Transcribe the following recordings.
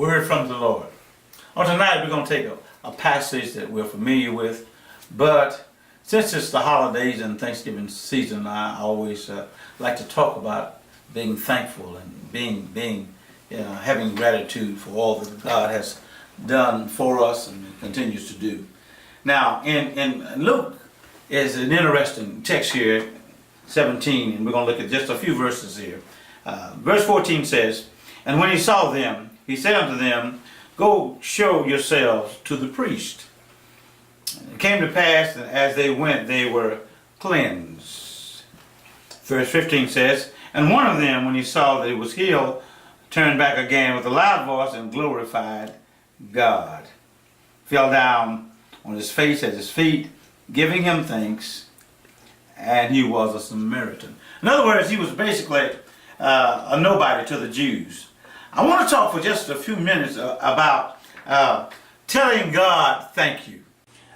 Word from the Lord. On tonight, we're going to take a passage that we're familiar with, but since it's the holidays and Thanksgiving season, I always like to talk about being thankful and having gratitude for all that God has done for us and continues to do. Now, in Luke is an interesting text here, 17, and we're going to look at just a few verses here. Verse 14 says, "And when he saw them, he said unto them, Go show yourselves to the priest. And it came to pass that as they went, they were cleansed." Verse 15 says, "And one of them, when he saw that he was healed, turned back again with a loud voice and glorified God. Fell down on his face at his feet, giving him thanks, and he was a Samaritan." In other words, he was basically a nobody to the Jews. I want to talk for just a few minutes about telling God thank you.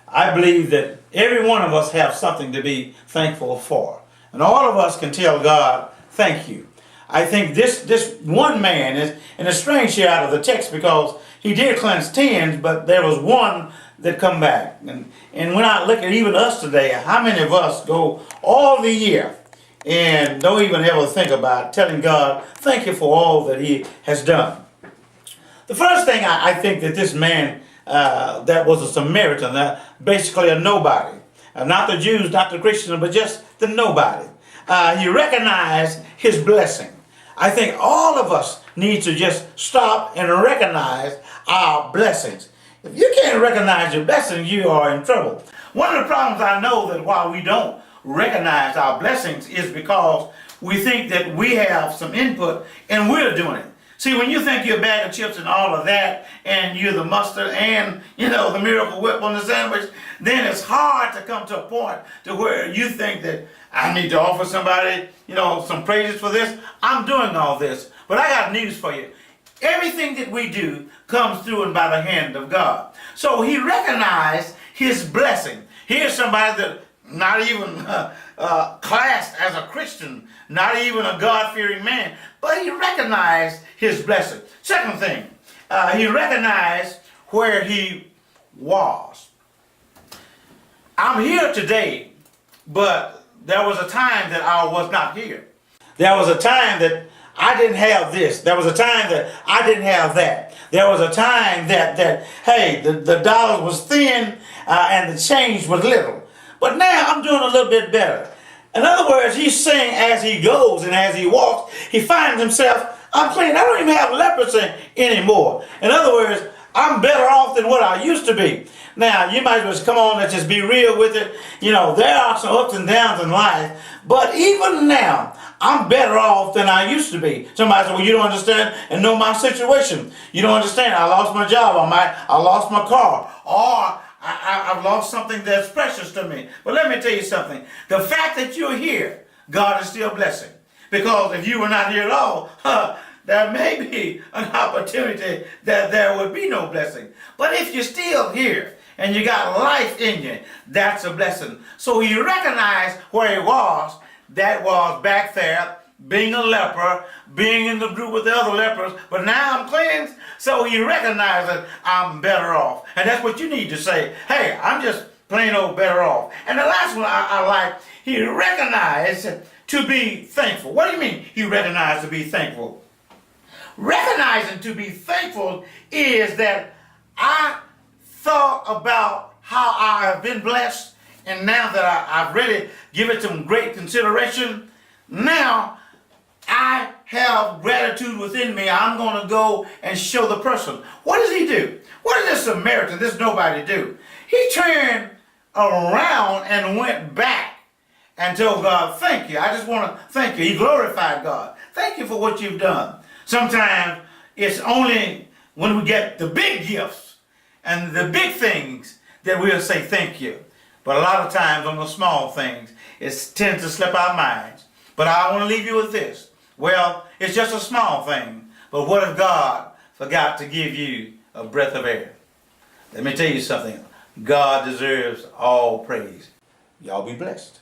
I believe that every one of us have something to be thankful for. And all of us can tell God thank you. I think this one man is, and it's strange here out of the text because he did cleanse 10, but there was one that come back. And when I look at even us today, how many of us go all the year and don't even ever think about telling God thank you for all that he has done? The first thing I think that this man that was a Samaritan, basically a nobody, not the Jews, not the Christians, but just the nobody, he recognized his blessing. I think all of us need to just stop and recognize our blessings. If you can't recognize your blessings, you are in trouble. One of the problems I know that while we don't recognize our blessings is because we think that we have some input and we're doing it. See, when you think you're a bag of chips and all of that, and you're the mustard and, the miracle whip on the sandwich, then it's hard to come to a point to where you think that I need to offer somebody, some praises for this. I'm doing all this. But I got news for you. Everything that we do comes through and by the hand of God. So he recognized his blessing. Here's somebody that not even classed as a Christian, not even a God-fearing man, but he recognized his blessing. Second thing, he recognized where he was. I'm here today, but there was a time that I was not here. There was a time that I didn't have this. There was a time that I didn't have that. There was a time that hey, the dollar was thin and the change was little. But now I'm doing a little bit better. In other words, he's saying as he goes and as he walks, he finds himself, I'm clean. I don't even have leprosy anymore. In other words, I'm better off than what I used to be. Now, you might as well come on, let's just be real with it. There are some ups and downs in life. But even now, I'm better off than I used to be. Somebody said, well, you don't understand and know my situation. You don't understand. I lost my job. I lost my car. Or I've lost something that's precious to me. But let me tell you something. The fact that you're here, God is still blessing. Because if you were not here at all, there may be an opportunity that there would be no blessing. But if you're still here and you got life in you, that's a blessing. So he recognized where he was. That was back there, being a leper, being in the group with the other lepers, but now I'm cleansed. So he recognized that I'm better off. And that's what you need to say. Hey, I'm just plain old better off. And the last one I like, he recognized to be thankful. What do you mean he recognized to be thankful? Recognizing to be thankful is that I thought about how I have been blessed, and now that I've really given it some great consideration, now I have gratitude within me. I'm going to go and show the person. What does he do? What did this Samaritan, this nobody, do? He turned around and went back and told God, thank you. I just want to thank you. He glorified God. Thank you for what you've done. Sometimes it's only when we get the big gifts and the big things that we'll say thank you. But a lot of times on the small things, it tends to slip our minds. But I want to leave you with this. Well, it's just a small thing. But what if God forgot to give you a breath of air? Let me tell you something. God deserves all praise. Y'all be blessed.